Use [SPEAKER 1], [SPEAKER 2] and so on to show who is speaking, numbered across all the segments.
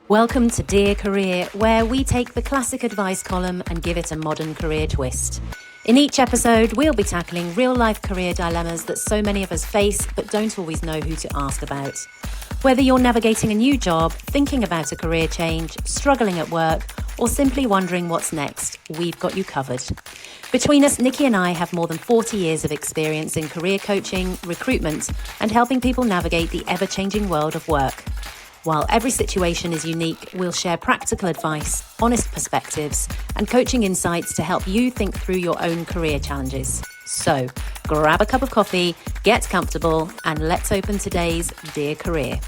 [SPEAKER 1] Welcome to Dear Career, where we take the classic advice column and give it a modern career twist. In each episode, we'll be tackling real-life career dilemmas that so many of us face but don't always know who to ask about. Whether you're navigating a new job, thinking about a career change, struggling at work, or simply wondering what's next, we've got you covered. Between us, Nikki and I have more than 40 years of experience in career coaching, recruitment, and helping people navigate the ever-changing world of work. While every situation is unique, we'll share practical advice, honest perspectives, and coaching insights to help you think through your own career challenges. So, grab a cup of coffee, get comfortable, and let's open today's Dear Career.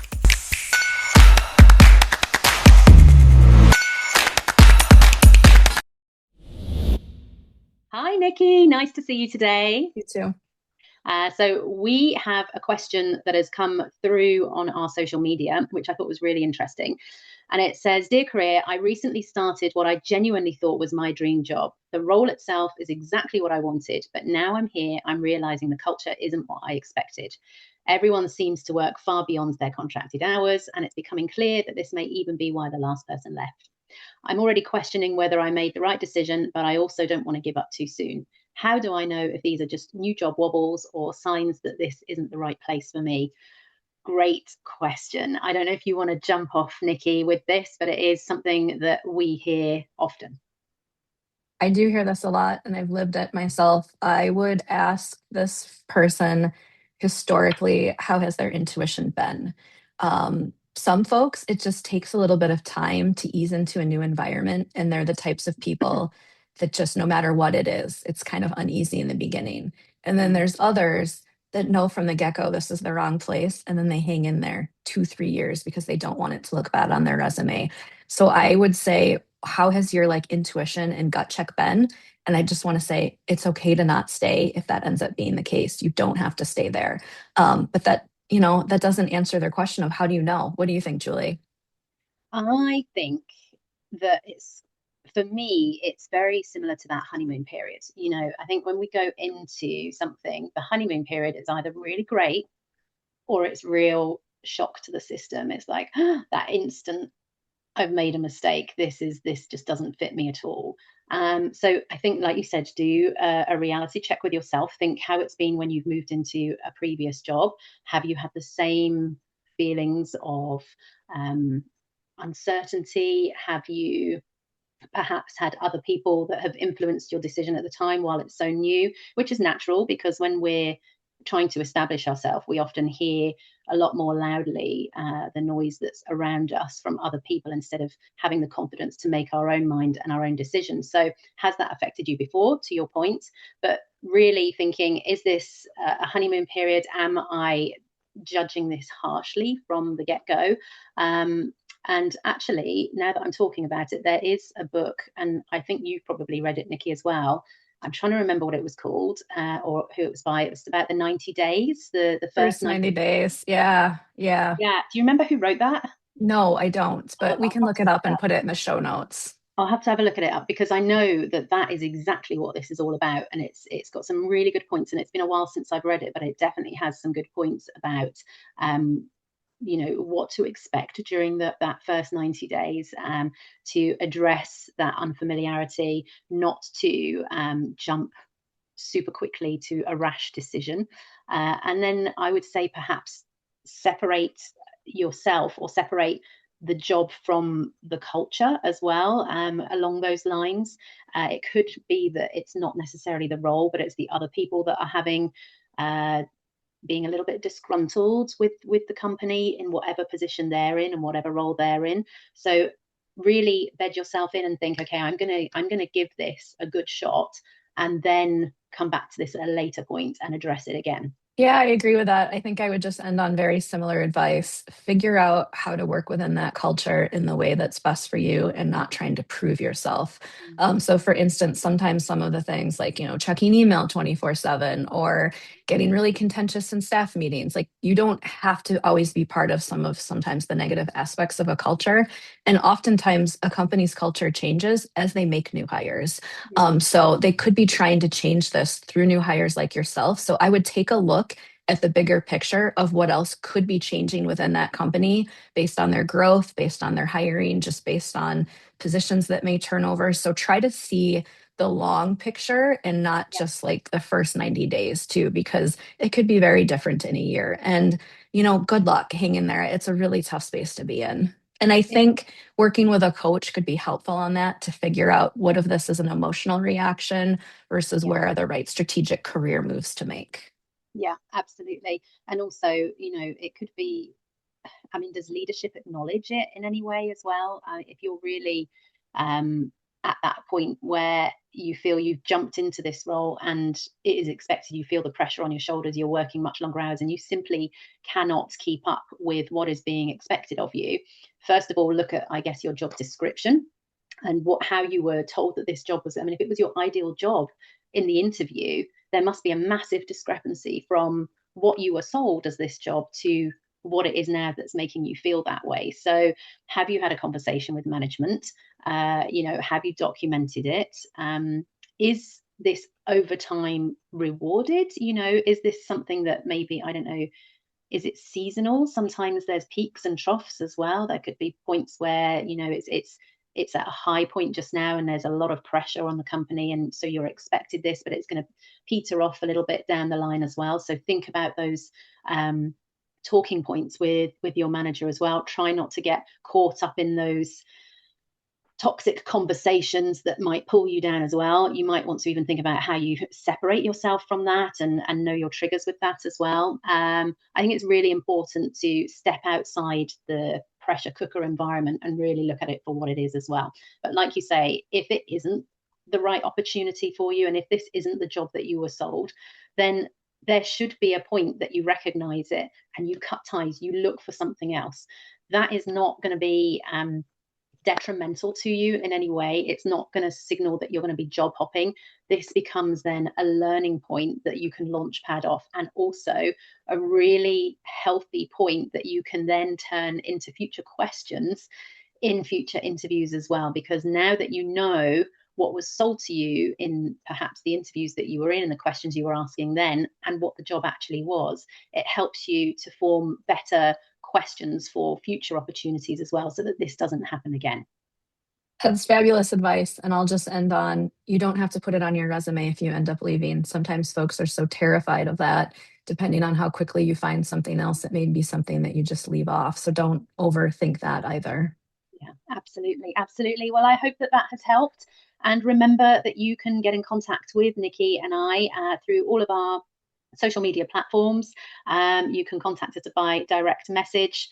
[SPEAKER 1] Hi, Nikki. Nice to see you today.
[SPEAKER 2] You too.
[SPEAKER 1] So we have a question that has come through on our social media, which I thought was really interesting. And it says, Dear Career, I recently started what I genuinely thought was my dream job. The role itself is exactly what I wanted, but now I'm here, I'm realizing the culture isn't what I expected. Everyone seems to work far beyond their contracted hours, and it's becoming clear that this may even be why the last person left. I'm already questioning whether I made the right decision, but I also don't want to give up too soon. How do I know if these are just new job wobbles or signs that this isn't the right place for me? Great question. I don't know if you want to jump off, Nikki, with this, but it is something that we hear often.
[SPEAKER 2] I do hear this a lot, and I've lived it myself. I would ask this person historically, how has their intuition been? Some folks, it just takes a little bit of time to ease into a new environment, and they're the types of people that just no matter what it is, it's kind of uneasy in the beginning. And then there's others that know from the get-go this is the wrong place, and then they hang in there 2, 3 years because they don't want it to look bad on their resume. So I would say, how has your like intuition and gut check been? And I just want to say it's okay to not stay if that ends up being the case. You don't have to stay there. But that doesn't answer their question of how do you know? What do you think, Julie?
[SPEAKER 1] I think that for me, it's very similar to that honeymoon period. I think when we go into something, the honeymoon period is either really great or it's real shock to the system. It's like that instant I've made a mistake. This just doesn't fit me at all. So I think, like you said, do a reality check with yourself. Think how it's been when you've moved into a previous job. Have you had the same feelings of uncertainty? Have you perhaps had other people that have influenced your decision at the time while it's so new, which is natural because when we're trying to establish ourselves, we often hear a lot more loudly the noise that's around us from other people instead of having the confidence to make our own mind and our own decisions. So has that affected you before, to your point? But really thinking, is this a honeymoon period? Am I judging this harshly from the get-go? And actually, now that I'm talking about it, there is a book, and I think you've probably read it, Nikki, as well. I'm trying to remember what it was called or who it was by. It was about the 90 days, the first
[SPEAKER 2] First
[SPEAKER 1] 90
[SPEAKER 2] 90
[SPEAKER 1] days.
[SPEAKER 2] days. Yeah. Yeah.
[SPEAKER 1] Yeah. Do you remember who wrote that?
[SPEAKER 2] No, I don't, but we
[SPEAKER 1] I'll
[SPEAKER 2] can
[SPEAKER 1] have
[SPEAKER 2] look
[SPEAKER 1] to
[SPEAKER 2] it
[SPEAKER 1] look
[SPEAKER 2] up
[SPEAKER 1] it
[SPEAKER 2] and
[SPEAKER 1] up.
[SPEAKER 2] put it in the show notes.
[SPEAKER 1] I'll have to have a look at it up because I know that that is exactly what this is all about, and it's got some really good points. And it's been a while since I've read it, but it definitely has some good points about um, what to expect during that first 90 days to address that unfamiliarity, not to jump super quickly to a rash decision. And then I would say perhaps separate yourself or separate the job from the culture as well along those lines. It could be that it's not necessarily the role, but it's the other people that are having being a little bit disgruntled with the company in whatever position they're in and whatever role they're in. So really bed yourself in and think, okay, I'm gonna give this a good shot and then come back to this at a later point and address it again.
[SPEAKER 2] Yeah, I agree with that. I think I would just end on very similar advice. Figure out how to work within that culture in the way that's best for you and not trying to prove yourself. So, for instance, sometimes some of the things like, checking email 24/7 or getting really contentious in staff meetings, like you don't have to always be part of sometimes the negative aspects of a culture. And oftentimes, a company's culture changes as they make new hires.
[SPEAKER 1] Yeah.
[SPEAKER 2] So they could be trying to change this through new hires like yourself. So I would take a look at the bigger picture of what else could be changing within that company based on their growth, based on their hiring, just based on positions that may turn over. So try to see the long picture and not
[SPEAKER 1] Yeah.
[SPEAKER 2] just like the first 90 days too, because it could be very different in a year. And, good luck, hang in there. It's a really tough space to be in. And I think working with a coach could be helpful on that to figure out what of this is an emotional reaction versus
[SPEAKER 1] Yeah.
[SPEAKER 2] where are the right strategic career moves to make.
[SPEAKER 1] Yeah, absolutely. And also, it could be, I mean, does leadership acknowledge it in any way as well? If you're really at that point where you feel you've jumped into this role and it is expected, you feel the pressure on your shoulders, you're working much longer hours, and you simply cannot keep up with what is being expected of you. First of all, look at, I guess, your job description and how you were told that this job was. I mean, if it was your ideal job in the interview, there must be a massive discrepancy from what you were sold as this job to what it is now that's making you feel that way. So have you had a conversation with management? Have you documented it? Is this overtime rewarded? Is this something that maybe, I don't know, is it seasonal? Sometimes there's peaks and troughs as well. There could be points where, it's at a high point just now and there's a lot of pressure on the company, and so you're expected this, but it's going to peter off a little bit down the line as well. So think about those talking points with your manager as well. Try not to get caught up in those toxic conversations that might pull you down as well. You might want to even think about how you separate yourself from that and know your triggers with that as well. I think it's really important to step outside the pressure cooker environment and really look at it for what it is as well. But like you say, if it isn't the right opportunity for you, and if this isn't the job that you were sold, then there should be a point that you recognize it and you cut ties, you look for something else. That is not going to be detrimental to you in any way. It's not going to signal that you're going to be job hopping. This becomes then a learning point that you can launch pad off, and also a really healthy point that you can then turn into future questions in future interviews as well. Because now that you know what was sold to you in perhaps the interviews that you were in and the questions you were asking then, and what the job actually was, it helps you to form better questions for future opportunities as well, so that this doesn't happen again.
[SPEAKER 2] That's fabulous advice. And I'll just end on you don't have to put it on your resume if you end up leaving. Sometimes folks are so terrified of that, depending on how quickly you find something else, it may be something that you just leave off. So don't overthink that either.
[SPEAKER 1] Yeah, absolutely. Absolutely. Well, I hope that that has helped. And remember that you can get in contact with Nikki and I through all of our social media platforms. You can contact us by direct message,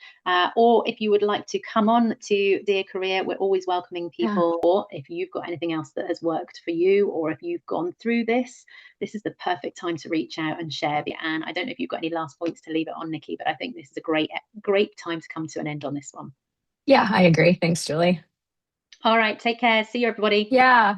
[SPEAKER 1] or if you would like to come on to Dear Career, we're always welcoming
[SPEAKER 2] Yeah.
[SPEAKER 1] people. Or if you've got anything else that has worked for you, or if you've gone through this is the perfect time to reach out and share. And I don't know if you've got any last points to leave it on, Nikki, but I think this is a great time to come to an end on this one.
[SPEAKER 2] Yeah, I agree. Thanks, Julie.
[SPEAKER 1] All right, take care. See you, everybody.
[SPEAKER 2] Yeah.